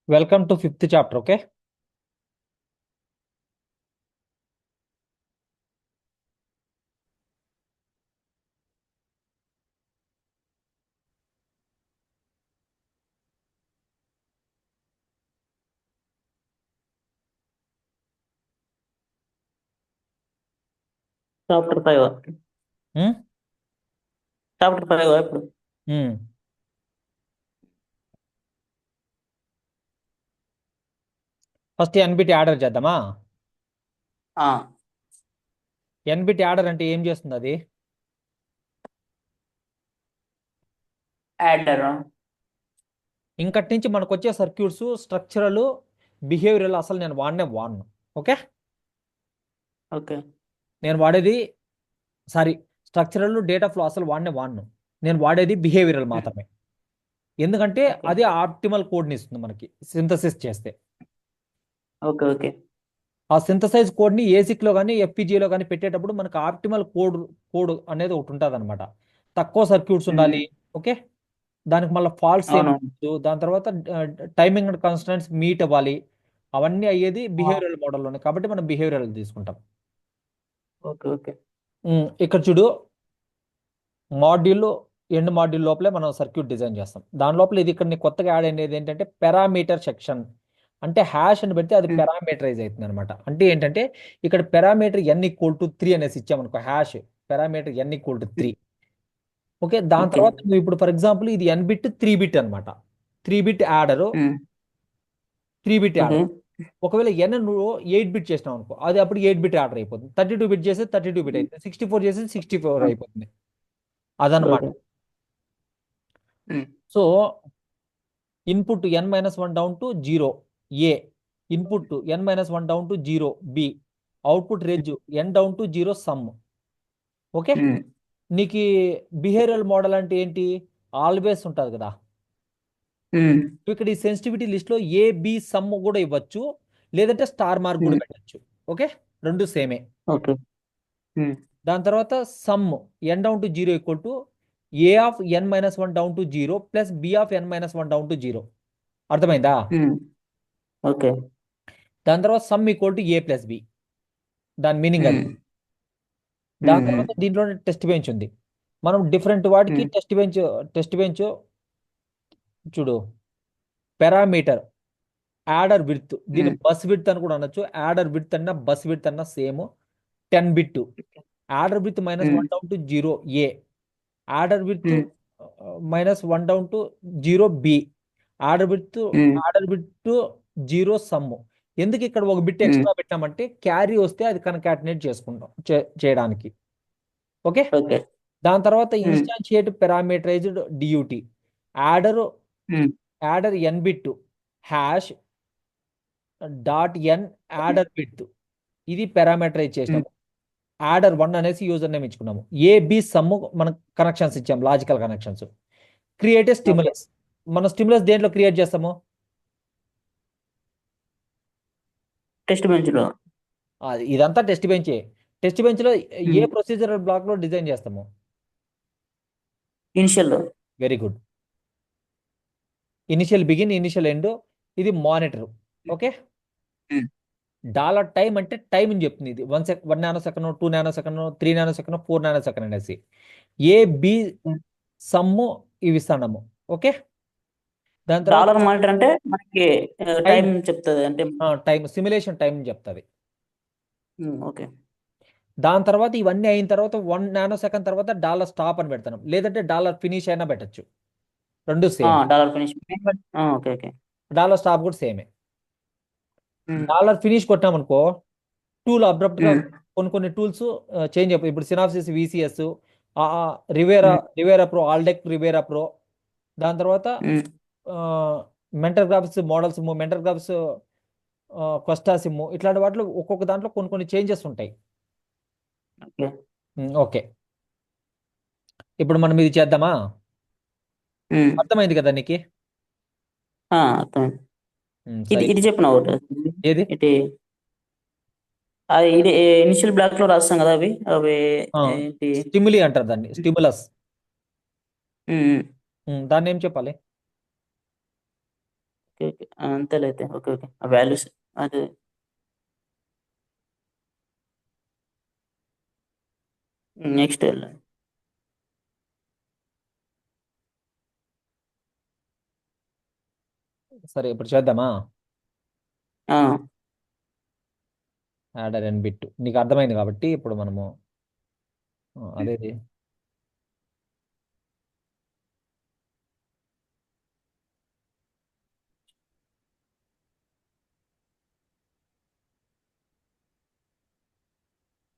Welcome to fifth chapter, okay? Chapter 5 Hmm? Chapter 5 ఇప్పుడు Hmm. First NBT order చేద్దామా? ఆ NBT order అంటే ఏం చేస్తుంది అది? యాడర్ ఇంకటి నుంచి మనకు వచ్చే సర్క్యూట్స్ స్ట్రక్చరల్ బిహేవియరల్ అసలు నేను వాడను. ఓకే, ఓకే నేను వాడేది సారీ స్ట్రక్చరల్ డేటా ఫ్లో అసలు వాడను. నేను వాడేది బిహేవియరల్ మాత్రమే. ఎందుకంటే ఓకే అది ఆప్టిమల్ కోడ్ని ఇస్తుంది మనకి సింథసిస్ చేస్తే. ఓకే ఓకే ఆ సింథసైజ్ కోడ్ని ఏసిక్లో కానీ ఎఫ్పిజిఏలో కానీ పెట్టేటప్పుడు మనకు ఆప్టిమల్ కోడ్ అనేది ఒకటి ఉంటుంది అనమాట. తక్కువ సర్క్యూట్స్ ఉండాలి. ఓకే, దానికి మళ్ళీ ఫాల్ట్స్ ఏమి అవును ఉండదు. దాని తర్వాత టైమింగ్ అండ్ కాన్స్టెంట్స్ మీట్ అవ్వాలి. అవన్నీ అయ్యేది ఆ, బిహేవియరల్ మోడల్లోనే, కాబట్టి మనం బిహేవియరల్ తీసుకుంటాం. ఓకే ఓకే ఇక్కడ చూడు, మాడ్యూల్ ఎండ్ మాడ్యూల్ లోపలే మనం సర్క్యూట్ డిజైన్ చేస్తాం. దాని లోపల ఇది ఇక్కడ నీకు కొత్తగా యాడ్ అనేది ఏంటంటే పారామీటర్ సెక్షన్. అంటే హ్యాష్ అని పెడితే అది ఉమ్, పారామీటరైజ్ అవుతుంది అనమాట. అంటే ఏంటంటే ఇక్కడ పారామీటర్ n = 3 అనేసి ఇచ్చామనుకో, హ్యాష్ పారామీటర్ n = 3. ఓకే, దాని ఓకే తర్వాత నువ్వు ఇప్పుడు ఫర్ ఎగ్జాంపుల్ ఇది n బిట్ 3 బిట్ అనమాట. 3 బిట్ యాడరు, ఉమ్, 3 బిట్ ఓకే యాడర్. ఒకవేళ n నువ్వు 8 బిట్ చేసినావు అనుకో, అది అప్పుడు 8 బిట్ ఆర్డర్ అయిపోతుంది. 32 బిట్ చేస్తే 32 బిట్ ఉమ్, అవుతుంది. 64 చేస్తే 64 ఆ, అయిపోతుంది. అదనమాట. Okay um, so input n-1 down to 0 B, input n-1 down to 0 B, output range n down to 0 sum. Okay, um, నీకు బిహేవియరల్ మోడల్ అంటే ఏంటి? ఆల్వేస్ ఉంటుంది కదా. ఉమ్, నువ్వు ఇక్కడ ఈ సెన్సిటివిటీ లిస్ట్లో ఏ బి సమ్ కూడా ఇవ్వచ్చు, లేదంటే స్టార్ మార్క్ కూడా ఉమ్, పెట్టచ్చు. ఓకే, రెండు సేమే. ఓకే ఉమ్, దాని తర్వాత sum n down to 0 equal to a of n-1 down to 0 plus b of n-1 down to 0. అర్థమైందా? ఉమ్, ఓకే దాని తర్వాత sum equal to a plus b. దాని మీనింగ్ అది. ఉమ్, దాని ఉమ్, ఉమ్, తర్వాత దీంట్లో టెస్ట్ బెంచ్ ఉంది. మనం డిఫరెంట్ వాటికి ఉమ్, టెస్ట్ బెంచ్ చూడు. పారామీటర్ యాడర్ విడ్త్, దీన్ని ఉమ్, బస్ విడ్త్ అని కూడా అనొచ్చు. యాడర్ విడ్త్ అన్న బస్ విడ్త్ అన్న same. 10 bit adder with -1 um, down to 0 a, adder with um, -1 down to 0 b, adder with um, adder with 0 sum. ఎందుకు ఇక్కడ ఒక బిట్ ఉమ్, ఎక్స్ట్రా పెట్టామంటే క్యారీ వస్తే అది కన్కాటినేట్ చేసుకుంటాం చేయడానికి. ఓకే, ఓకే దాని తర్వాత um, instantiate parameterised డియూటీ adder, um, adder n bit hash dot n adder with. ఇది పారామీటరైజ్ ఉమ్, చేసినాము. యాడర్ 1 అనేసి యూజర్ నేమ్ ఇచ్చుకున్నాము. ఏ బి సమ్ మనం కనెక్షన్స్ ఇచ్చాము, logical connections. Create okay stimulus. మన స్టిములస్ దేంట్లో క్రియేట్ చేస్తాము? టెస్ట్ బెంచ్లో ఇదంతా టెస్ట్ బెంచ్. టెస్ట్ బెంచ్ లో ఏ ఉమ్, ప్రొసీజరల్ బ్లాక్ లో డిజైన్ చేస్తాము? ఇనిషియల్లో very good. Initial begin, initial end. ఇది monitor. Okay, um, dollar time అంటే టైం అని చెప్తుంది. ఇది 1 nanosecond, 2 nanosecond, 3 nanosecond, 4 nanosecond అనేసి. A B um. సమ్ము ఇవి ఇస్తున్నాము. ఓకే, దాని తర్వాత డాలర్ మానిటర్ అంటే మనకి టైం, టైం చెప్తుంది అంటే టైం సిమ్యులేషన్ టైం చెప్తుంది. Okay um. దాని తర్వాత ఇవన్నీ అయిన తర్వాత 1 నానో సెకండ్ తర్వాత డాలర్ స్టాప్ అని పెడతాం, లేదంటే డాలర్ ఫినిష్ అయినా పెట్టచ్చు. రెండు same. Dollar finish okay okay dollar stop కూడా సేమే. ఉమ్, డాలర్ ఫినిష్ కొట్టామనుకో, టూల్ అబ్రప్ట్ గా ఉమ్, కొన్ని కొన్ని టూల్స్ చేంజ్ అయిపోయి. ఇప్పుడు Synopsys VCS, Riviera, um, Riviera Pro, Aldec Riviera Pro. దాని తర్వాత um, Mentor Graphics models, Mentor Graphics కొస్టా SIM, ఇట్లాంటి వాటిలో ఒక్కొక్క దాంట్లో కొన్ని కొన్ని చేంజెస్ ఉంటాయి. ఓకే ఓకే, ఇప్పుడు మనం ఇది చేద్దామా? ఉమ్, అర్థమైంది కదా నీకు? అర్థమైంది. ఇది సరే. ఇది చెప్పిన ఒకటి ఏది? ఇది అది ఇది ఇనిషియల్ బ్లాక్ లో రాస్తాం కదా అవి అవి ఏంటి స్టిములి అంటారు దాన్ని, స్టిములస్. ఉమ్, దాన్ని ఏం చెప్పాలి? ఓకే. ఓకే. అంతేలే అయితే. ఓకే. ఓకే. ఆ వాల్యూస్ అదే. నెక్స్ట్ వెళ్ళండి. సరే ఇప్పుడు చేద్దామా? ఆ! యాడర్ ఎన్ బిట్ నీకు అర్థమైంది కాబట్టి ఇప్పుడు మనము అదే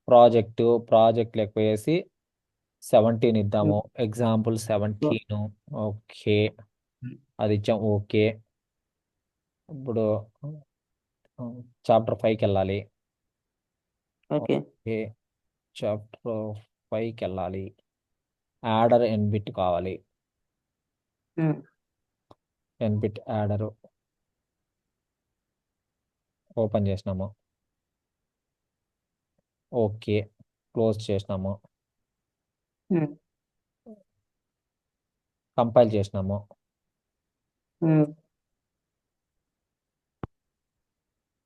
ప్రాజెక్ట్ లెక్క వేసి 17 ఇద్దాము. ఎగ్జాంపుల్ 17. ఓకే, అది ఇచ్చాం. ఓకే, ఇప్పుడు చాప్టర్ 5కి వెళ్ళాలి. ఓకే. ఓకే, చాప్టర్ 5కి వెళ్ళాలి. యాడర్ ఎన్ బిట్ కావాలి. హ్మ్. ఎన్ బిట్ యాడర్ ఓపెన్ చేసినాము. ఓకే, క్లోజ్ చేసినాము. హ్మ్. కంపైల్ చేసినాము. హ్మ్.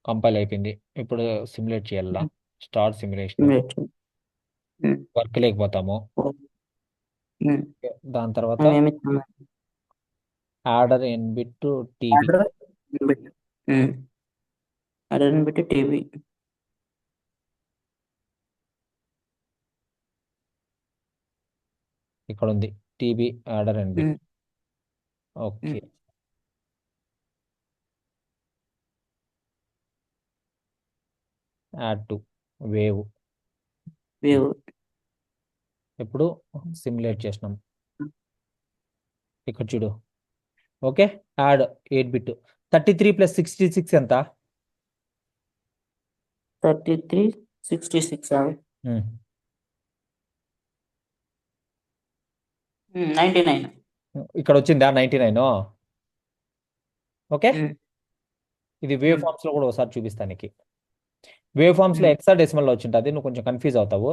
కంపైల్ అయిపోయింది. ఇప్పుడు సిమ్యులేట్ చేయాలా? హ్మ్. Start simulation. హ్మ్. వర్క్ లేకపోతాము. హ్మ్. దాని తర్వాత ఏమిచ్చాము? Adder n bit TV order bit. హ్మ్. ఆర్డర్‌ని బట్టి టీవీ. ఇక్కడ ఉంది. TB adder n bit. హ్మ్. ఓకే, హ్మ్. Add to wave. వేవ్. ఇప్పుడు సిమ్యులేట్ చేసినాం. ఇక్కడ చూడు. Okay, add 8 bit. 33 + 66 ఎంత? 33, 66 99. ఇక్కడ వచ్చిందా 99? ఓకే, హ్మ్. ఇది వేవ్ హ్మ్. ఫార్మ్స్ లో కూడా ఒకసారి చూపిస్తాను నీకు. వేవ్ ఫార్మ్స్ లో హ్మ్. హెక్సా డెసిమల్ లో వచ్చింటుంది, నువ్వు కొంచెం కన్ఫ్యూజ్ అవుతావు.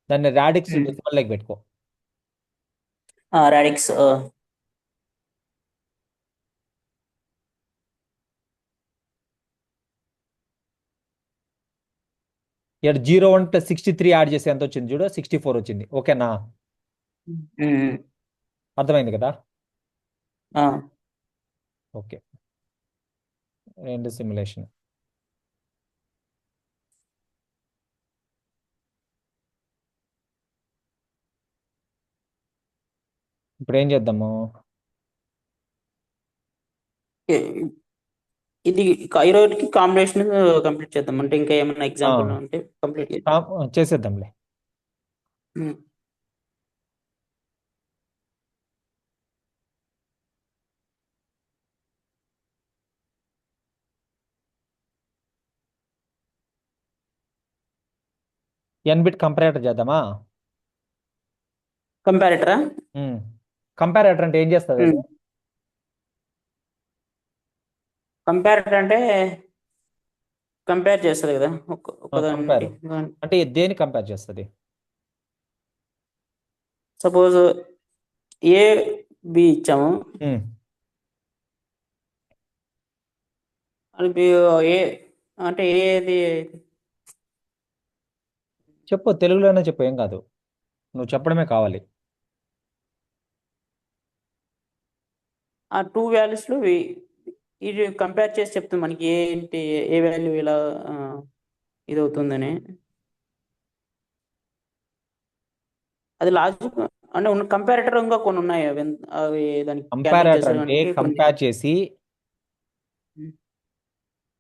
దాన్ని రాడిక్స్ హ్మ్. డెసిమల్ లెక్క పెట్టుకో. రాడిక్స్. ఇక్కడ 01 + 63 యాడ్ చేసి ఎంత వచ్చింది చూడు, 64 వచ్చింది. ఓకేనా? హ్మ్. అర్థమైంది కదా? ఆ! ఓకే, రెండు సిమ్యులేషన్. ఇప్పుడు ఏం చేద్దాము? ఓకే. ఇది ఈరోజుకి కాంబినేషన్ కంప్లీట్ చేద్దాం. అంటే ఇంకా ఏమైనా ఆ, ఎగ్జాంపుల్ ఉంటే కంప్లీట్ చేద్దాం. చేసేద్దాంలే. హ్మ్. ఎన్ బిట్ కంపారేటర్ చేద్దామా? కంపారిటరా? కంపారేటర్ అంటే ఏం చేస్తుంది అది? కంపారిటర్ అంటే కంపేర్ చేస్తది కదా ఒకదానికి కంపేర్ అంటే దేని కంపేర్ చేస్తుంది? సపోజ్ ఏ బి ఇచ్చాము. అది ఏ అంటే ఏది చెప్పు, తెలుగులోనే చెప్పు, ఏం కాదు, నువ్వు చెప్పడమే కావాలి. ఆ టూ వాల్యూస్లో ఇది కంపేర్ చేసి చెప్తుంది మనకి ఏంటి ఏ వాల్యూ ఇలా ఇది అవుతుందని. అది లాజిక్ అంటే ఉన్న కంపారిటర్ ఇంకా కొన్ని ఉన్నాయి. అవి దానికి క్యాలిక్యులేట్ కంపారేటర్ అంటే చేసేదానికి కొన్ని. కంపేర్ చేసి,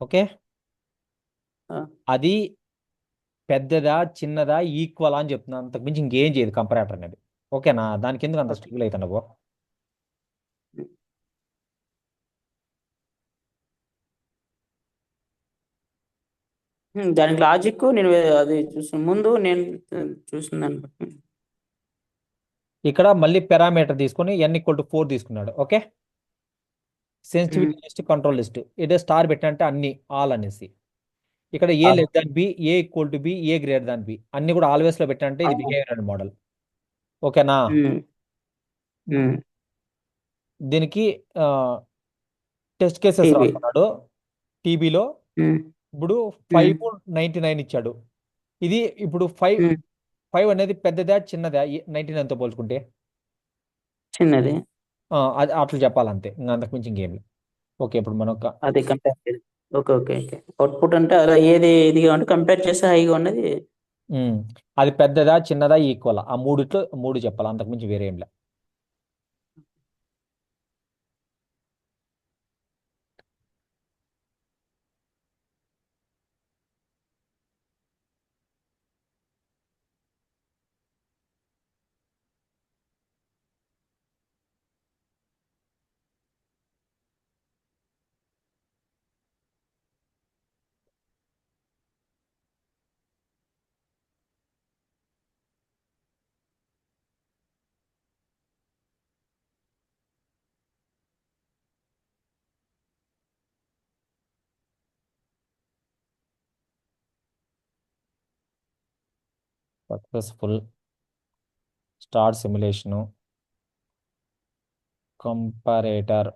ఓకే, ఆ, అది పెద్దదా చిన్నదా ఈక్వల్ అని చెప్తున్నా, అంతకు మించి ఇంకేం చేయదు కంపారేటర్ అనేది. ఓకేనా? దానికి ఎందుకు అంత ఓకే. స్ట్రగుల్ అవుతున్నావు? దానికి లాజిక్ నేను అది చూసిన ముందు నేను చూసిన దాన్ని బట్టి. ఇక్కడ మళ్ళీ పారామీటర్ తీసుకొని n = 4 తీసుకున్నాడు. Okay, um, sensitivity list, control list, ఇదే స్టార్ పెట్టంటే అన్ని ఆల్ అనేసి. ఇక్కడ ఏ ఆ, less than b, a equal to b, a greater than b అన్ని కూడా ఆల్వేస్ లో పెట్టంటే ఆ, ఇది బిహేవియర్ మోడల్. ఓకేనా? ఉమ్, ఉమ్, దీనికి టెస్ట్ కేసెస్ టీబీ. రాస్తున్నాడు టీబీలో. ఇప్పుడు 599 ఇచ్చాడు. ఇది ఇప్పుడు 5 అనేది పెద్దదా చిన్నదా 99తో పోల్చుకుంటే? చిన్నది. అది అట్లా చెప్పాలంతే, ఇంకా అంతకుమించి ఇంకేం లేదు. ఓకే, ఇప్పుడు మనం అది కంపేర్ చేసి ఓకే ఓకే ఓకే. అవుట్పుట్ అంటే అలా ఏది ఇదిగా అంటే కంపేర్ చేస్తే హైగా ఉన్నది. అది పెద్దదా చిన్నదా ఈక్వల్, ఆ మూడిట్లో 3 చెప్పాలి, అంతకుమించి వేరే ఏం లేదు. సక్సెస్ఫుల్ స్టార్ సిమ్యులేషను కంపారేటర్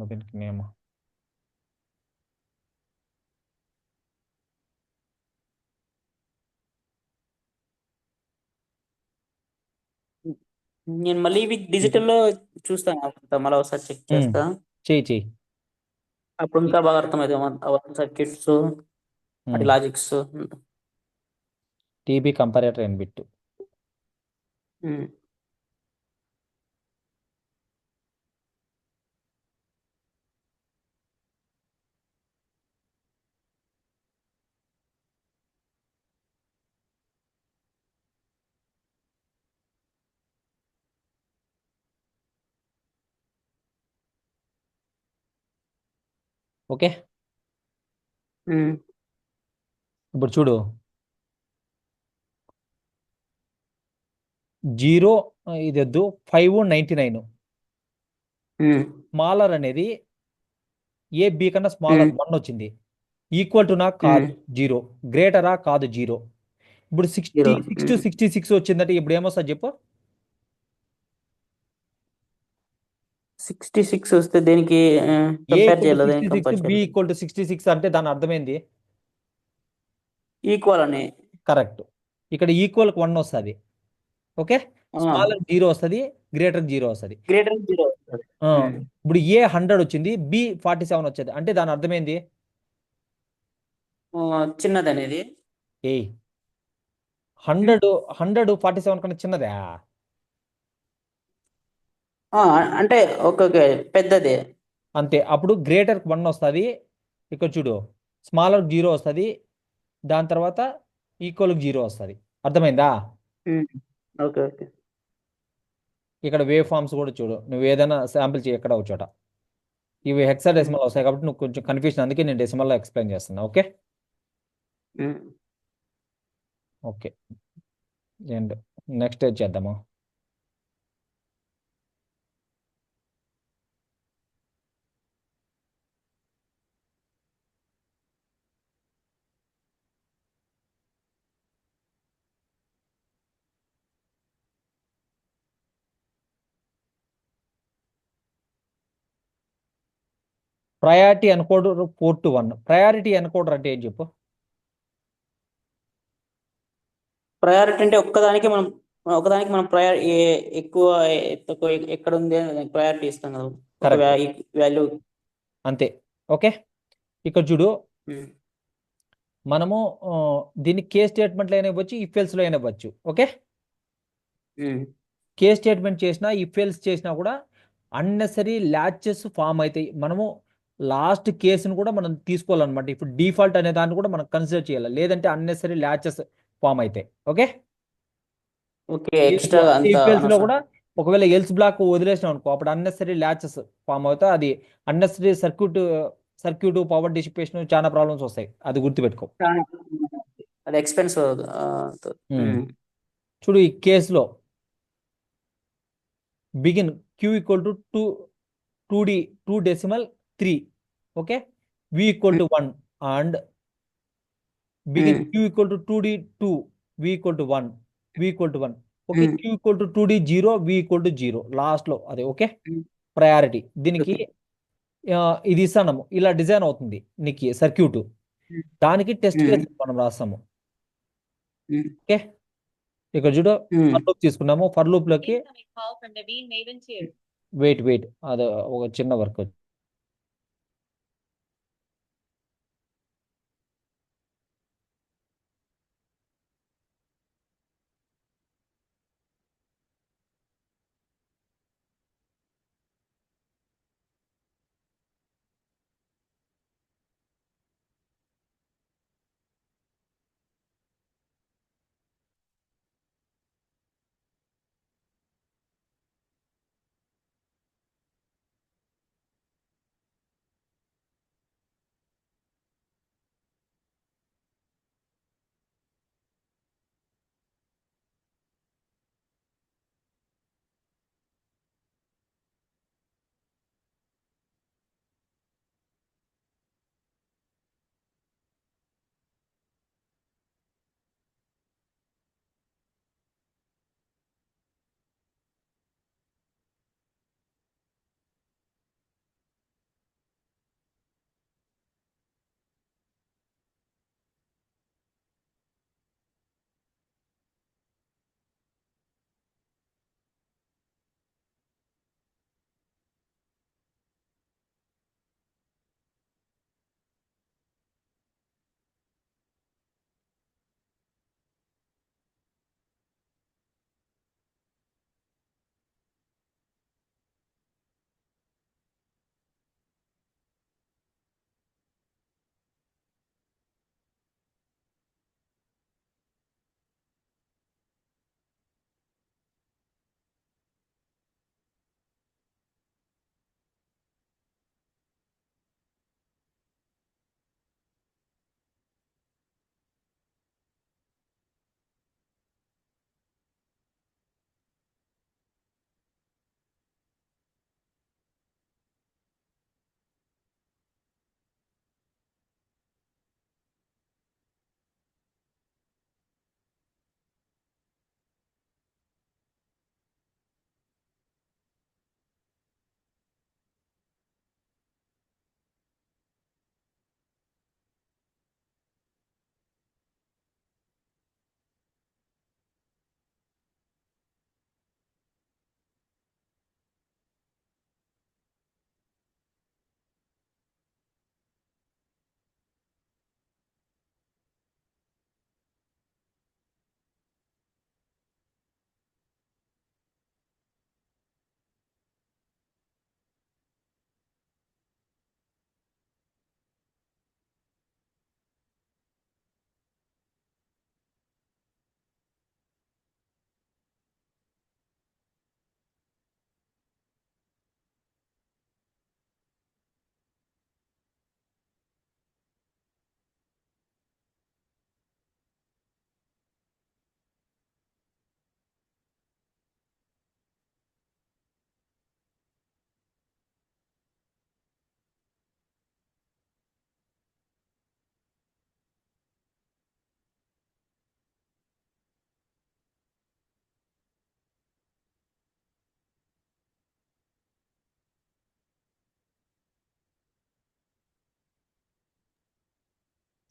దీనికి నేమ్ నేను మళ్ళీ ఇవి డిజిటల్లో చూస్తాను, మళ్ళీ ఒకసారి చెక్ చేస్తా. చెయ్యి. అప్పుడు ఇంకా బాగా అర్థమవుతుంది సర్క్యూట్స్, వాటి లాజిక్స్. టీబీ కంపారేటర్ ఎన్ బిట్. ఓకే, ఇప్పుడు చూడు 0 ఇది వద్దు, 599 స్మాలర్ అనేది ఏ బి కన్నా స్మాలర్ 1 వచ్చింది, ఈక్వల్ టు నా కాదు 0, గ్రేటరా కాదు 0. ఇప్పుడు 66 to 66 వచ్చిందంటే ఇప్పుడు ఏమొస్తుంది చెప్పు? 66 వస్తే దేనికి ఏ కంపేర్ ఈక్వల్ టు చేయాలి, దేనికి 66 కంపేర్ బి చేయాలి? ఈక్వల్ టు 66 అంటే దాని అర్థమైంది ఈక్వల్ అని. కరెక్ట్. ఇక్కడ ఈక్వల్ 1 వస్తుంది. ఓకే, స్మాలర్ 0 వస్తుంది, గ్రేటర్ 0 వస్తుంది. గ్రేటర్ 0 వస్తుంది. ఇప్పుడు ఏ 100 వచ్చింది, బి 47 వచ్చేది, అంటే దాని అర్థమైంది చిన్నది అనేది. ఏ 100 47 కన్నా చిన్నదా? అంటే ఓకే పెద్దది. అంతే. అప్పుడు గ్రేటర్ 1 వస్తుంది, ఇక్కడ చూడు స్మాలర్ 0 వస్తుంది, దాని తర్వాత ఈక్వల్ 0 వస్తుంది. అర్థమైందా? Okay okay. ఇక్కడ వేవ్ ఫార్మ్స్ కూడా చూడు, నువ్వు ఏదైనా శాంపిల్ చేయి ఎక్కడ ఒక చోట. ఇవి హెక్సాడెసిమల్ వస్తాయి కాబట్టి నువ్వు కొంచెం కన్ఫ్యూజన్, అందుకే నేను డెసిమల్లో ఎక్స్ప్లెయిన్ చేస్తున్నా. ఓకే ఓకే, అండ్ నెక్స్ట్ చేద్దాము. Priority encoder 4 to 1. Priority encoder అంటే ఏం చెప్పు? ప్రయారిటీ అంటే ఒకదానికి మనం ఎక్కువ తక్కువ ఎక్కడ ఉంది అని ప్రయారిటీ ఇస్తాం కదా, ఒక వాల్యూ. అంతే. ఓకే, ఇక్కడ చూడు మనము దీన్ని కే స్టేట్మెంట్లో అయినా ఇవ్వచ్చు, ఇఫ్ ఎల్స్లో అయినా ఇవ్వచ్చు. ఓకే, కే స్టేట్మెంట్ చేసినా ఇఫ్ ఎల్స్ చేసినా కూడా అన్నెసరీ ల్యాచెస్ ఫామ్ అవుతాయి. మనము లాస్ట్ కేసును కూడా మనం తీసుకోవాలన్నమాట. ఇప్పుడు డిఫాల్ట్ అనే దాన్ని కూడా మనం కన్సిడర్ చేయాలి, లేదంటే అన్నెసరీ ల్యాచెస్ ఫామ్ అవుతాయి. ఓకే, ఇఫ్ ఎల్స్ లో కూడా ఒకవేళ ఎల్స్ బ్లాక్ వదిలేసినాం అనుకో, అప్పుడు అన్నెసరీ ల్యాచెస్ ఫామ్ అవుతాయి. అది అన్నెసరీ సర్క్యూట్ పవర్ డిసిపేషన్ చాలా ప్రాబ్లమ్స్ వస్తాయి, అది గుర్తుపెట్టుకో. అది ఎక్స్పెన్స్ చూడు ఈ కేసులో begin q equal to 2d 2 decimal 3, okay, v equal to 1 and begin q equal to 2d 2, v equal to 1, v equal to 1, okay, q equal to 2d 0, v equal to 0 last లో అదే, okay, priority దీనికి ఇది ఇస్తాము, ఇలా design అవుతుంది నీకు circuit, దానికి test case మనం రాస్తాము, ఓకే. ఇక్కడ చూడు ఫర్ లూప్ తీసుకున్నాము, ఫర్ లూప్ లోకి వెయిట్ అది ఒక చిన్న work.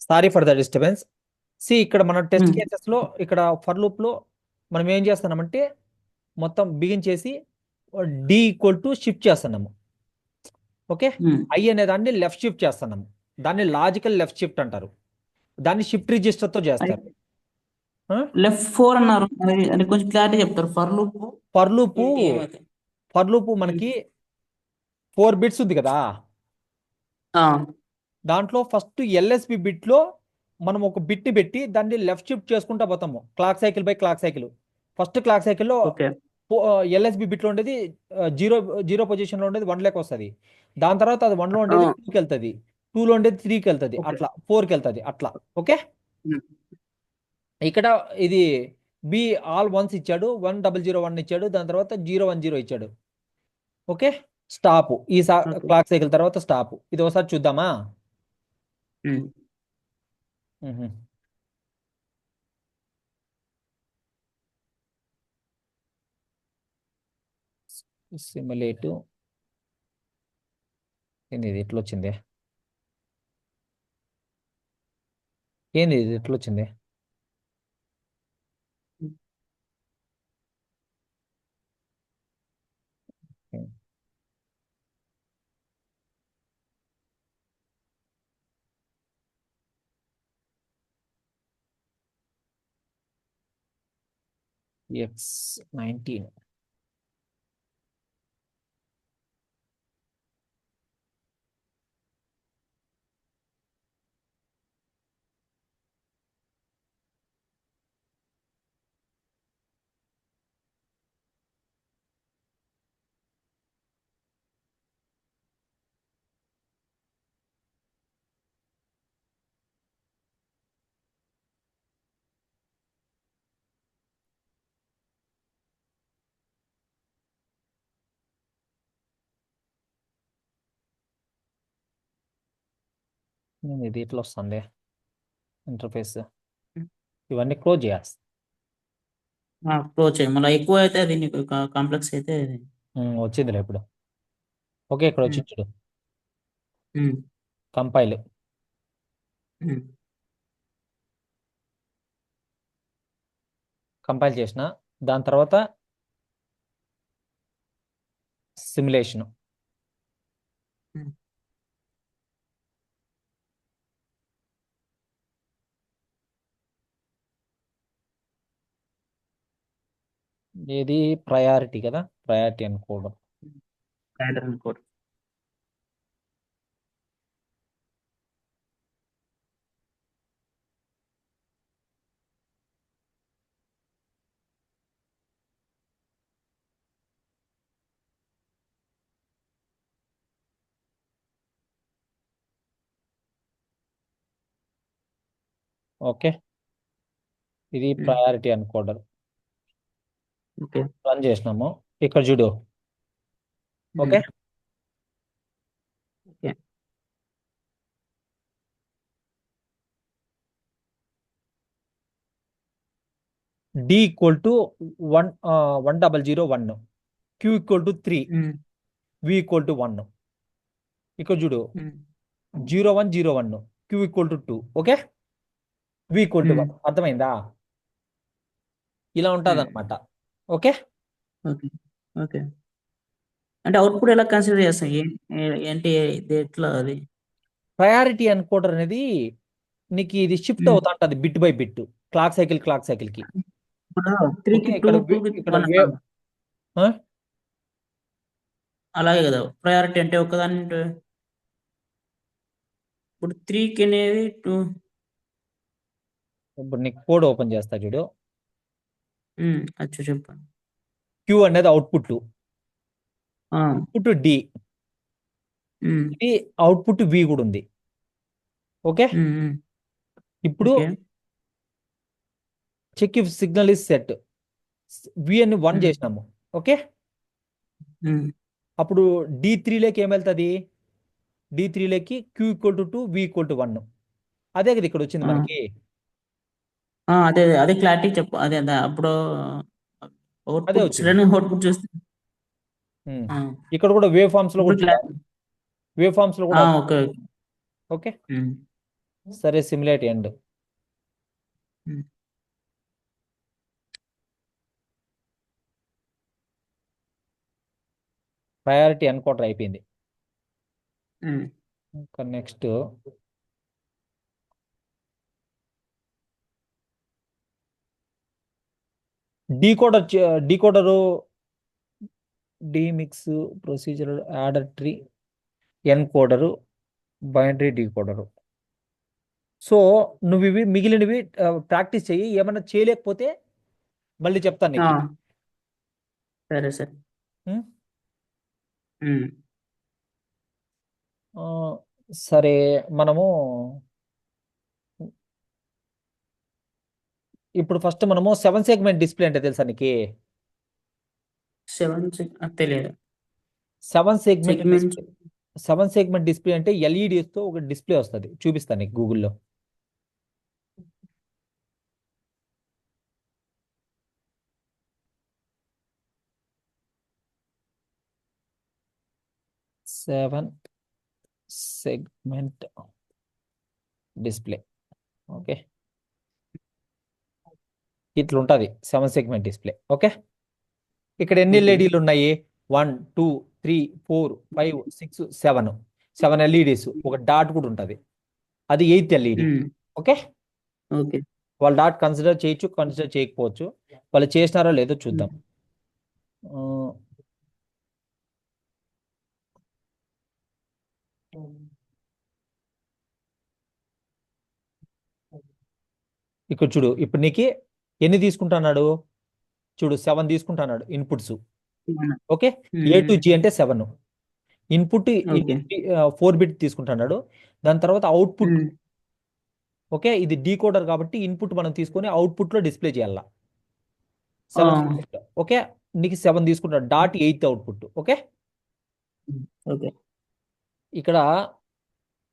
Sorry for the disturbance. See ఇక్కడ మన టెస్ట్ కేసెస్ లో ఇక్కడ ఫర్ లూప్ లో మనం ఏం చేస్తున్నామంటే మొత్తం బిగిన్ చేసి డి ఈక్వల్ టు షిఫ్ట్ చేస్తున్నాము, ఓకే, ఐ అనే దాన్ని లెఫ్ట్ షిఫ్ట్ చేస్తున్నాము, దాన్ని లాజికల్ లెఫ్ట్ షిఫ్ట్ అంటారు, దాన్ని షిఫ్ట్ రిజిస్టర్ తో చేస్తారు. లెఫ్ట్ 4 అన్నారు, అది కొంచెం క్లారిటీ చెప్తారు. ఫర్ లూప్ ఫర్ లూప్ మనకి 4 బిట్స్ ఉంది కదా, దాంట్లో ఫస్ట్ ఎల్ఎస్బి బిట్ లో మనం ఒక బిట్ పెట్టి దాన్ని లెఫ్ట్ షిఫ్ట్ చేసుకుంటా పోతాము, clock cycle by clock cycle. First clock సైకిల్లో ఎల్ఎస్బి బిట్ లో ఉండేది జీరో పొజిషన్ లో ఉండేది 1 లెక్క వస్తుంది, దాని తర్వాత అది 1 లో ఉండేది 2కి వెళ్తుంది, 2 లో ఉండేది 3కి వెళ్తుంది, అట్లా 4కి వెళ్తుంది, అట్లా, ఓకే. ఇక్కడ ఇది బి ఆల్ వన్స్ ఇచ్చాడు, 1001 ఇచ్చాడు, దాని తర్వాత 010 ఇచ్చాడు. Okay, stop. ఈ ఓకే. క్లాక్ సైకిల్ తర్వాత స్టాప్. ఇది ఒకసారి చూద్దామా? ఉమ్. సిమ్యులేట్. ఏంది ఇది ఎట్లా వచ్చింది? ఏంది ఇది ఎట్లా వచ్చింది? X19. ఏంది ఇది ఎట్లా వస్తుంది ఇంటర్ఫేస్? ఇవన్నీ క్లోజ్ చేయాలి. క్లోజ్ చేయి, మళ్ళీ ఎక్కువ అయితే అది నీకు కాంప్లెక్స్ అయితే అది. వచ్చిందిలే ఇప్పుడు. ఓకే, ఇక్కడ వచ్చి ఉమ్. చూడు. ఉమ్. కంపైల్. ఉమ్. కంపైల్ చేసిన దాని తర్వాత సిమ్యులేషన్. ఉమ్. ఏది ప్రయారిటీ కదా, ప్రయారిటీ అనుకోవడం. Pattern code. ఓకే, ఇది ప్రయారిటీ అనుకోవడం. ఓకే. రన్ చేసినాము. ఇక్కడ చూడు. Okay, okay. D equal to 1001, q equal to 3, v equal to 1. ఇక్కడ చూడు, 0101, q equal to 2. Okay, v equal to 1. అర్థమైందా? ఇలా ఉంటుంది అనమాట. Okay, okay. ఓకే. అంటే అవుట్పుట్ ఎలా కన్సిడర్ చేస్తాం? ఏంటి ఇది ఎట్లా అది? ప్రయారిటీ అనుకోవడం అనేది నీకు ఇది షిఫ్ట్ అవుతా ఉంటుంది bit by bit, clock cycle కి. ఇప్పుడు ఓకే, 3కి 2, 2కి ఇక్కడ 1 అలాగే కదా ప్రయారిటీ అంటే ఒకదాని ఇప్పుడు 3కి అనేది 2. ఇప్పుడు నీకు కోడ్ ఓపెన్ చేస్తా చూడు. అచ్చు చెప్పండి. క్యూ అనేది అవుట్పుట్, ఆ, ఇన్పుట్ డి, ఉమ్, ఇది అవుట్పుట్ వి కూడా ఉంది. Okay, um, um. ఇప్పుడు okay. Check if signal is set. V అని 1 చేసినాము. ఓకే, అప్పుడు D3లోకి ఏం వెళ్తుంది? D3లోకి Q equal to 2, V equal to 1. అదే కదా ఇక్కడ వచ్చింది మనకి. అదే అదే క్లారిటీ చెప్పు. అదే అదే అప్పుడు అదే అవుట్పుట్ వచ్చింది. సడన్ అవుట్పుట్ చూస్తే ఆ, ఇక్కడ కూడా వేవ్ ఫార్మ్స్ లో ఇప్పుడు కూడా చూడాలి. క్లారిటీ. వేవ్ ఫార్మ్స్ లో కూడా ఓకే. ఓకే. ఉమ్, సరే, simulate end. Um, priority encoder అయిపోయింది. ఉమ్, ఇంకా next decoder. Decoder demux, procedure, adder tree, encoder, binary decoder. So నువ్వు ఇవి మిగిలినవి ప్రాక్టీస్ చెయ్యి. ఏమన్నా చేయలేకపోతే మళ్ళీ చెప్తాను ఆ, నీకు. సరే సరే. ఉమ్, ఉమ్, ఆ, సరే, మనము ఇప్పుడు ఫస్ట్ మనము 7 సెగ్మెంట్ డిస్ప్లే అంటే తెలుసా నీకు? 7 తెలియదు. 7 segment segments. Display 7 segment display అంటే ఎల్ఈడిస్తో ఒక డిస్ప్లే వస్తుంది, చూపిస్తాను నీకు గూగుల్లో. Seven segment display. ఓకే, ఇట్లా ఉంటుంది 7 సెగ్మెంట్ డిస్ప్లే. ఓకే, ఇక్కడ ఎన్ని ఓకే. ఎల్ఈడీలు ఉన్నాయి? 1 2 3 4 5 6 7 ఎల్ఈడీస్, ఒక డాట్ కూడా ఉంటుంది, అది 8th ఎల్ఈడి. ఉమ్, ఓకే, ఓకే. వాళ్ళు డాట్ కన్సిడర్ చేయొచ్చు, కన్సిడర్ చేయకపోవచ్చు, వాళ్ళు చేసినారో లేదో చూద్దాం. ఆ, ఇక్కడ చూడు, ఇప్పుడు నీకు ఎన్ని తీసుకుంటున్నాడు? చూడు, 7 తీసుకుంటున్నాడు inputs. Okay, a to g అంటే 7 ఇన్పుట్. ఓకే. 4 బిట్ తీసుకుంటున్నాడు. దాని తర్వాత అవుట్పుట్. ఉమ్, ఓకే, ఇది డీకోడర్ కాబట్టి ఇన్పుట్ మనం తీసుకొని అవుట్పుట్లో డిస్ప్లే చేయాల. ఆ, 7 ఓకే, నీకు 7 తీసుకుంటాడు, dot 8th output. Okay, okay. ఇక్కడ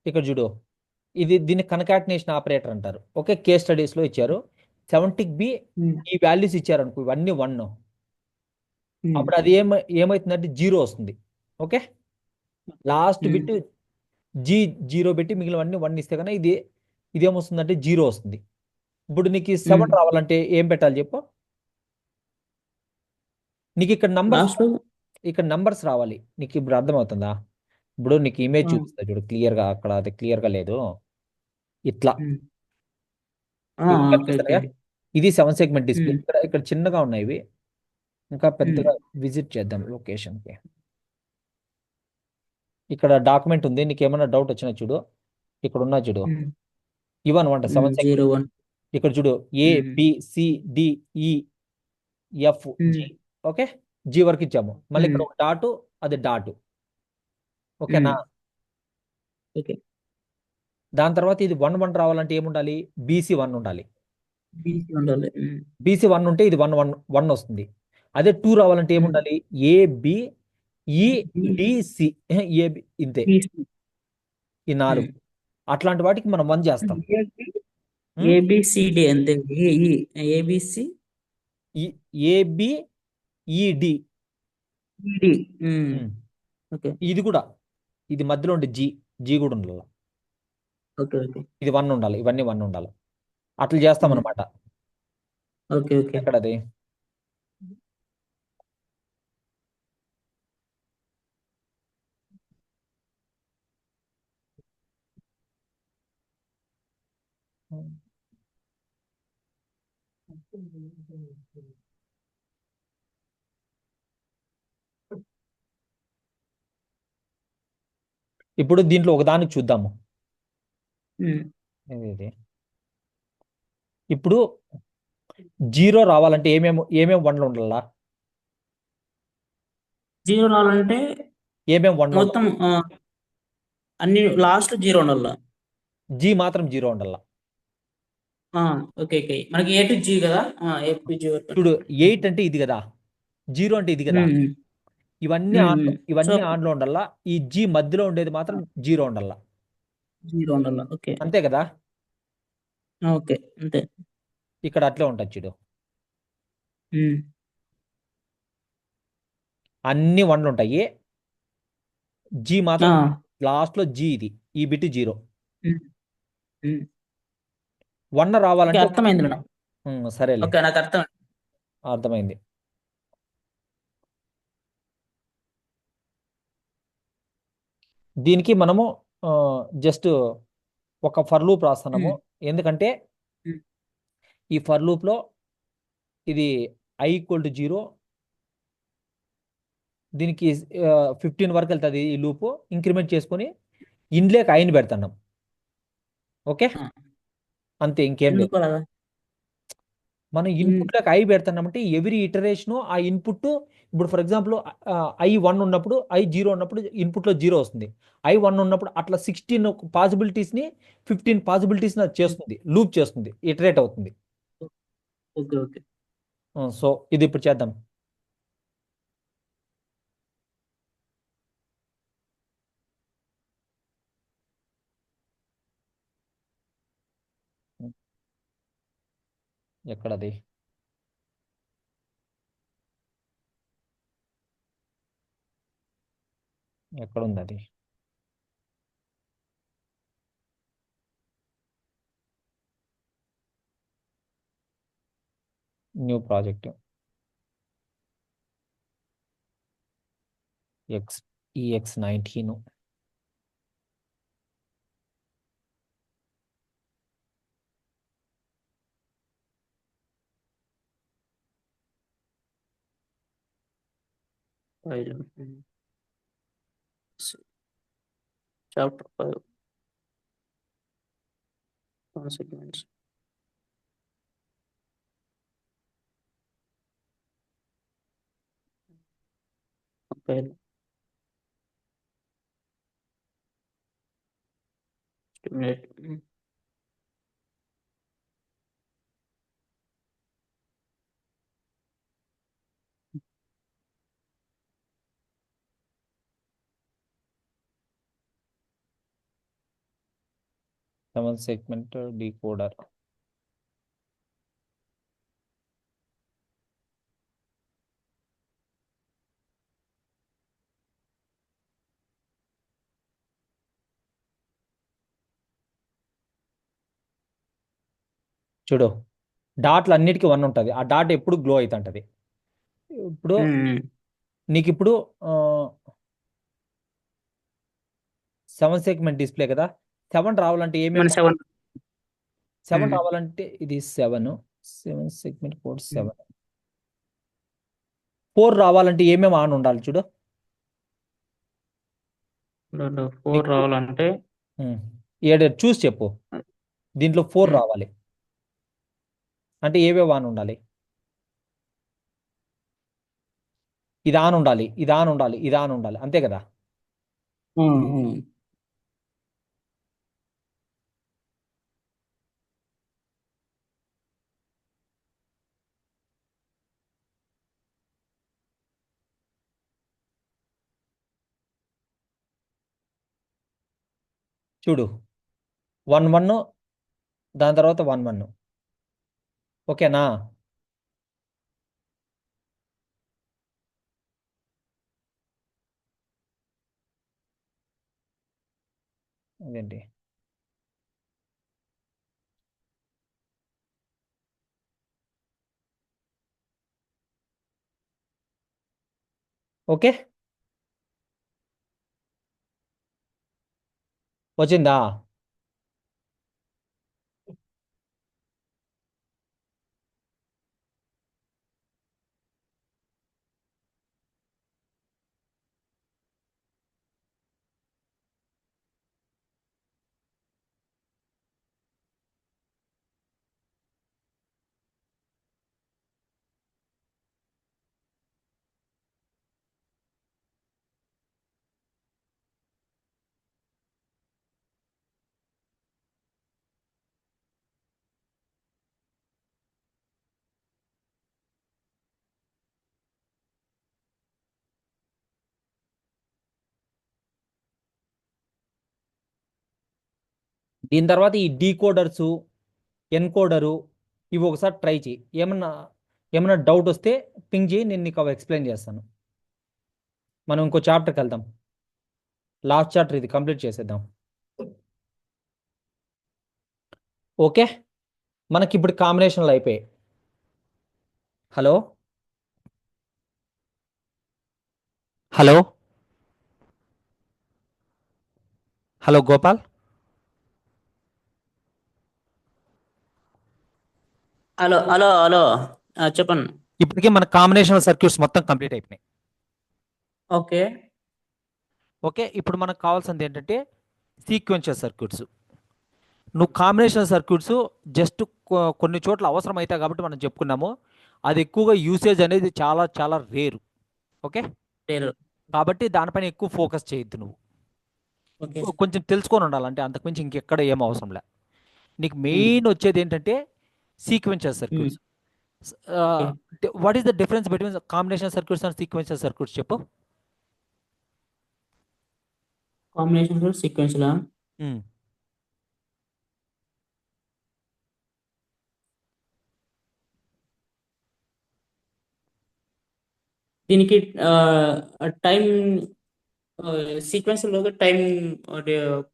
ఇక్కడ చూడు, ఇది దీన్ని కన్కాటినేషన్ ఆపరేటర్ అంటారు. ఓకే, కేస్ స్టడీస్లో ఇచ్చారు. 70 ఉమ్, ఈ వాల్యూస్ ఇచ్చారు అనుకో, ఇవన్నీ 1, ఉమ్, అప్పుడు అది ఏమవుతుందంటే 0 వస్తుంది. ఓకే, లాస్ట్ ఉమ్, బిట్ జీ 0 పెట్టి మిగిలినవన్నీ 1 ఇస్తే కన్నా ఇదేమొస్తుందంటే 0 వస్తుంది. ఇప్పుడు నీకు 7 రావాలంటే ఏం పెట్టాలి చెప్పు? నీకు లాస్ట్ లో. ఇక్కడ నంబర్స్ రావాలి. నీకు ఇప్పుడు అర్థమవుతుందా? ఇప్పుడు నీకు ఇమేజ్ ఆ, చూపిస్తా చూడు క్లియర్గా, అక్కడ అది క్లియర్గా లేదు. ఇట్లా ఉమ్, ఆ, ఇవి ఓకే, ఓకే. కనిపిస్తున్నాయా? ఇది 7 సెగ్మెంట్ డిస్ప్లే. ఉమ్, ఇక్కడ చిన్నగా ఉన్నాయి ఇవి. ఇంకా ఉమ్, పెద్దగా విజిట్ చేద్దాం లొకేషన్కి. ఇక్కడ డాక్యుమెంట్ ఉంది, నీకు ఏమైనా డౌట్ వచ్చినా చూడు, ఇక్కడ ఉన్నా చూడు, ఉమ్, ఇవన్నమాట 7 సెగ్మెంట్. 01. ఇక్కడ చూడు, ఏ ఉమ్, బి సి డి ఈ ఎఫ్ ఉమ్, జి. ఓకే, జి వరకు ఇచ్చాము, మళ్ళీ ఉమ్, ఇక్కడ ఒక డాటు, అది డాటు. ఓకేనా? ఉమ్, ఓకే. దాని తర్వాత ఇది 1 1 రావాలంటే ఏముండాలి? బీసీ 1 ఉండాలి. BC ఉండాలి. బీసీ 1 ఉంటే ఇది 1 1 1 వస్తుంది. అదే 2 రావాలంటే ఏముండాలి? ఏబి ఈడిసి, ఏబి, ఇంతే, BC. ఈ 4. అట్లాంటి వాటికి మనం 1 చేస్తాం. ఉం? ABCD అంతే. ఏఈ ABC ఏబి ఈడి. ED. ఓకే, ఇది కూడా, ఇది మధ్యలో ఉండే జీ కూడా ఉండాలి. Okay, okay. ఇది 1 ఉండాలి, ఇవన్నీ 1 ఉండాలి. అట్లా చేస్తాం అనమాట. Okay, okay. ఎక్కడది? ఇప్పుడు దీంట్లో ఒకదానికి చూద్దాము. ఇది ఇప్పుడు 0 రావాలంటే ఏమేమి 1లు ఉండాలా? 0 రావాలంటే ఏమేమి 1లు ఉండాలి? మొత్తం అన్ని లాస్ట్ 0 ఉండాలి. జీ మాత్రం 0 ఉండాలా. Okay, okay. మనకి A to G కదా. A to G వరకు. చూడు, 8 అంటే ఇది కదా, 0 అంటే ఇది కదా, ఇవన్నీ ఆన్లో, సో ఇవన్నీ ఆన్లో ఉండాలా. ఈ జీ మధ్యలో ఉండేది మాత్రం 0 ఉండాలా. 0 ఉండాలి. ఓకే, అంతే కదా? ఓకే, అంతే. ఇక్కడ అట్లే ఉంటుంది చూడు, అన్ని 1లు ఉంటాయి. జీ మాత్రం లాస్ట్లో జీ, ఇది ఈ బిట్ 0. 1 ఓకే, రావాలంటే అర్థమైంది మేడం. సరేలే, ఓకే, నాకు అర్థమైంది. దీనికి మనము జస్ట్ ఒక ఫర్ లూప్ రాస్తున్నాము. ఎందుకంటే ఈ ఫర్ లూప్లో ఇది i = 0, దీనికి 15 వరకు వెళ్తుంది ఈ లూపు. ఇంక్రిమెంట్ చేసుకొని ఇండ్లేకి ఐని పెడుతున్నాం. ఓకే, అంతే, ఇంకేం లేదు. ఎందుకు అలాగా? మనం ఇన్పుట్లోకి ఐ పెడుతున్నామంటే ఎవ్రీ ఇటరేషను ఆ ఇన్పుట్, ఇప్పుడు ఫర్ ఎగ్జాంపుల్ i1 ఉన్నప్పుడు, i0 ఉన్నప్పుడు ఇన్పుట్లో 0 వస్తుంది. i1 ఉన్నప్పుడు అట్లా 16 పాసిబిలిటీస్ని 15 పాసిబిలిటీస్ని అది చేస్తుంది, లూప్ చేస్తుంది, ఇటరేట్ అవుతుంది. Okay okay. సో ఇది ఇప్పుడు చేద్దాం. ఎక్కడది? ఎక్కడుంది అది? New project EX19. File chapter 5 consequence. File stimulate. 7 segment decoder. చూడు, డాట్లు అన్నిటికీ 1 ఉంటుంది. ఆ డాట్ ఎప్పుడు గ్లో అవుతుంటది. ఇప్పుడు నీకు ఇప్పుడు 7 సెగ్మెంట్ డిస్ప్లే కదా. 7 రావాలంటే మన ఏమేమి 7. 7 రావాలంటే ఇది 7 సెగ్మెంట్ కోడ్ 7. 4 రావాలంటే ఏమేమి ఆన్ ఉండాలి చూడు. 4 రావాలంటే ఏడు చూసి చెప్పు. దీంట్లో 4 ఉమ్. రావాలి అంటే ఏవేవి ఆన్ ఉండాలి? ఇది ఆన్ ఉండాలి, ఇది ఆన్ ఉండాలి, ఇది ఆన్ ఉండాలి, అంతే కదా. చూడు, 1 దాని తర్వాత 1 ఓకేనా. అదేంటి? ఓకే, వచ్చిందా? దీని తర్వాత ఈ డీకోడర్సు, ఎన్కోడరు, ఇవి ఒకసారి ట్రై చేయి. ఏమన్నా డౌట్ వస్తే పింగ్ చేయి, నేను నీకు అవి ఎక్స్ప్లెయిన్ చేస్తాను. మనం ఇంకో చాప్టర్కి వెళ్దాం. లాస్ట్ చాప్టర్ ఇది కంప్లీట్ చేసేద్దాం. ఓకే, మనకి ఇప్పుడు కాంబినేషన్లు అయిపోయాయి. Hello hello hello Gopal. Hello hello hello, చెప్పండి. ఇప్పటికే మన కాంబినేషనల్ సర్క్యూట్స్ మొత్తం కంప్లీట్ అయిపోయినాయి. ఓకే. ఓకే, ఇప్పుడు మనకు కావాల్సింది ఏంటంటే సీక్వెన్షియల్ సర్క్యూట్స్. నువ్వు కాంబినేషనల్ సర్క్యూట్స్ జస్ట్ కొన్ని చోట్ల అవసరం అవుతాయి కాబట్టి మనం చెప్పుకున్నాము. అది ఎక్కువగా యూసేజ్ అనేది చాలా చాలా రేరు. ఓకే, పేరు. కాబట్టి దానిపైన ఎక్కువ ఫోకస్ చేయొద్దు. నువ్వు ఓకే. కొంచెం తెలుసుకొని ఉండాలంటే, అంతకుమించి ఇంకెక్కడ ఏం అవసరం లే. నీకు మెయిన్ వచ్చేది ఏంటంటే sequential circuits. Okay. What is the difference between combination circuits and sequential circuits చెప్పు. Combination sequential. ఉమ్. దీనికి టైం సీక్వెన్షియల్ లో టైం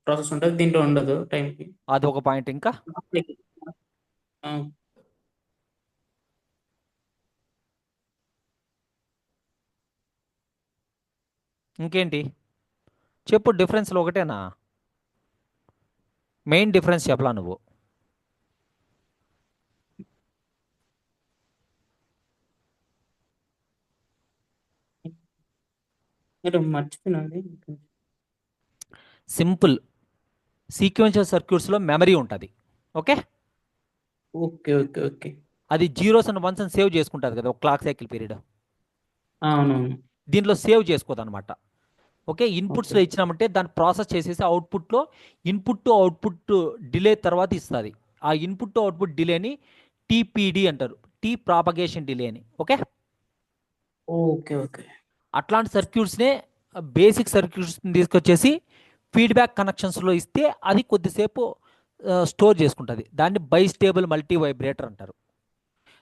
ప్రాసెస్ ఉంటుంది, దీంట్లో ఉండదు టైంకి. అది ఒక పాయింట్. ఇంకా ఇంకేంటి చెప్పు, డిఫరెన్స్లో ఒకటేనా? మెయిన్ డిఫరెన్స్ చెప్పలా నువ్వు. మర్చిపోయినండి. సింపుల్. సీక్వెన్షియల్ సర్క్యూట్స్లో మెమరీ ఉంటుంది. ఓకే. Okay, okay, okay. అది జీరోస్ అండ్ వన్స్ అని సేవ్ చేసుకుంటుంది కదా ఒక క్లాక్ సైకిల్ పీరియడ్. అవునవును. దీంట్లో సేవ్ చేసుకోదు అనమాట. ఓకే. ఓకే. ఇన్పుట్స్లో ఇచ్చినామంటే దాన్ని ప్రాసెస్ చేసేసి అవుట్పుట్లో ఇన్పుట్ టు అవుట్పుట్ డిలే తర్వాత ఇస్తుంది. ఆ ఇన్పుట్ టు అవుట్పుట్ డిలేని టీపీడి అంటారు, టీ ప్రాపగేషన్ డిలే అని. ఓకే. Okay, okay. అట్లాంటి సర్క్యూట్స్నే బేసిక్ సర్క్యూట్స్ తీసుకొచ్చేసి ఫీడ్బ్యాక్ కనెక్షన్స్లో ఇస్తే అది కొద్దిసేపు స్టోర్ చేసుకుంటుంది. దాన్ని బైస్టేబుల్ మల్టీ వైబ్రేటర్ అంటారు.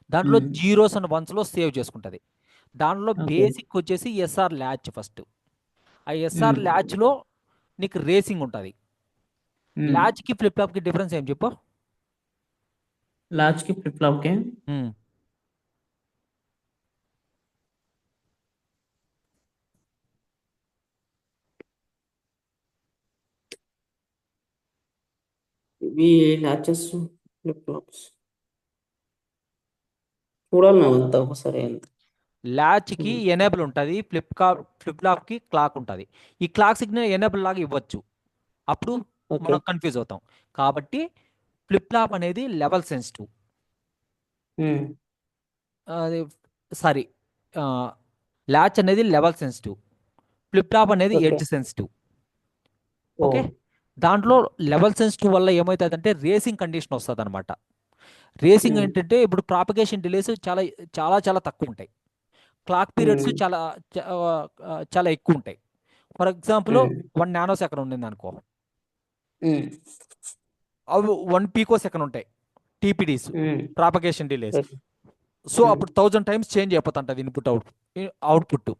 దాంట్లో ఉమ్. జీరోస్ అండ్ వన్స్లో సేవ్ చేసుకుంటుంది. దానిలో ఓకే. బేసిక్ వచ్చేసి ఎస్ఆర్ ల్యాచ్ ఫస్ట్. ఆ ఎస్ఆర్ ఉమ్. ల్యాచ్లో నీకు రేసింగ్ ఉంటుంది. ఉమ్. ల్యాచ్కి ఫ్లిప్ ఫ్లాప్కి డిఫరెన్స్ ఏం చెప్పు. లార్జ్ కి ఫ్లిప్ ఫ్లాప్ కి ఉమ్. ఇవి లాచెస్, ఫ్లిప్ ఫ్లాప్స్ చూడాలి నా అంతా ఒకసారి అంత. ల్యాచ్కి ఎనేబుల్ ఉంటుంది, ఫ్లిప్ ఫ్లాప్కి క్లాక్ ఉంటుంది. ఈ క్లాక్ సిగ్నల్ ఎనేబుల్ లాగా ఇవ్వచ్చు, అప్పుడు ఓకే. మనం కన్ఫ్యూజ్ అవుతాం. కాబట్టి ఫ్లిప్ ఫ్లాప్ అనేది లెవెల్ సెన్సిటివ్. ఉమ్. అది సారీ, ల్యాచ్ అనేది లెవెల్ సెన్సిటివ్, ఫ్లిప్ ఫ్లాప్ అనేది ఓకే. Edge sensitive. ఓ. ఓకే. దాంట్లో లెవెల్ సెన్సిటివ్ వల్ల ఏమవుతుందంటే రేసింగ్ కండిషన్ వస్తుంది అనమాట. Racing um. ఏంటంటే ఇప్పుడు ప్రాపగేషన్ డిలేస్ చాలా చాలా చాలా తక్కువ ఉంటాయి, క్లాక్ పీరియడ్స్ ఉమ్. చాలా ఎక్కువ ఉంటాయి. For example um. 1 nanosecond ఉండింది అనుకో, ఉమ్. అవి 1 పీకో సెకండ్ ఉంటాయి TPDs, um. Propagation delays. Okay. So um. అప్పుడు 1000 టైమ్స్ చేంజ్ అయిపోతుంటుంది అవుట్పుట్.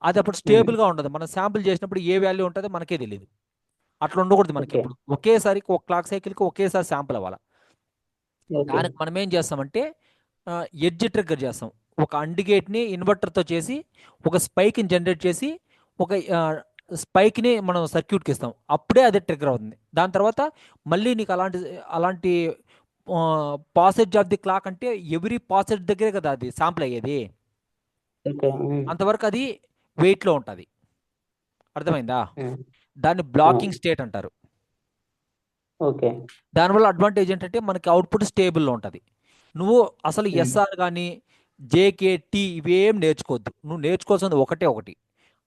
అది అప్పుడు ఉమ్. స్టేబుల్గా ఉండదు. మనం శాంపుల్ చేసినప్పుడు ఏ వాల్యూ ఉంటుందో మనకే తెలియదు. అట్లా ఉండకూడదు మనకి. ఓకే. ఎప్పుడు ఒకేసారి ఒక క్లాక్ సైకిల్కి ఒకేసారి శాంపుల్ అవ్వాలి. ఓకే. దానికి మనం ఏం చేస్తామంటే ఎడ్జ్ ట్రిగ్గర్ చేస్తాం. ఒక అండ్ గేట్ని ఇన్వర్టర్తో చేసి ఒక స్పైక్ని జనరేట్ చేసి ఒక స్పైక్ని మనం సర్క్యూట్కి ఇస్తాం, అప్పుడే అది ట్రిగ్గర్ అవుతుంది. దాని తర్వాత మళ్ళీ నీకు అలాంటి అలాంటి పాసేజ్ ఆఫ్ ది క్లాక్ అంటే ఎవ్రీ పాసేజ్ దగ్గరే కదా అది శాంపుల్ అయ్యేది. ఓకే. ఉమ్. అంతవరకు అది వెయిట్లో ఉంటుంది. అర్థమైందా? ఉమ్. దాన్ని ఆ. బ్లాకింగ్ స్టేట్ అంటారు. ఓకే. దానివల్ల అడ్వాంటేజ్ ఏంటంటే మనకి అవుట్పుట్ స్టేబుల్లో ఉంటుంది. నువ్వు అసలు ఉమ్. ఎస్ఆర్ కానీ జేకేటీ ఇవేం నేర్చుకోవద్దు. నువ్వు నేర్చుకోవాల్సింది ఒకటే ఒకటి,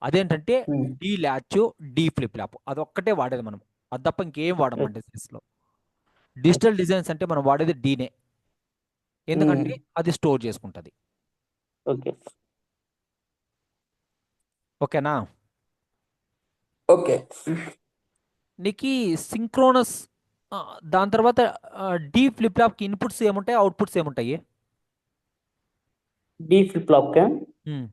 అదేంటంటే um. D latch, D flip flop. అదొక్కటే వాడేది మనం, అది తప్ప ఇంకేం వాడము మన డిజైన్స్లో. డిజిటల్ డిజైన్స్ అంటే మనం వాడేది డీనే, ఉమ్. ఎందుకంటే అది స్టోర్ చేసుకుంటుంది. ఓకే. ఓకేనా? ఓకే. నీకు సింక్రోనస్, దాని తర్వాత డీ ఫ్లిప్ ఫ్లాప్కి ఇన్పుట్స్ ఏముంటాయి, అవుట్పుట్స్ ఏముంటాయి? డి ఫ్లిప్ ఫ్లాప్ కే ఉమ్.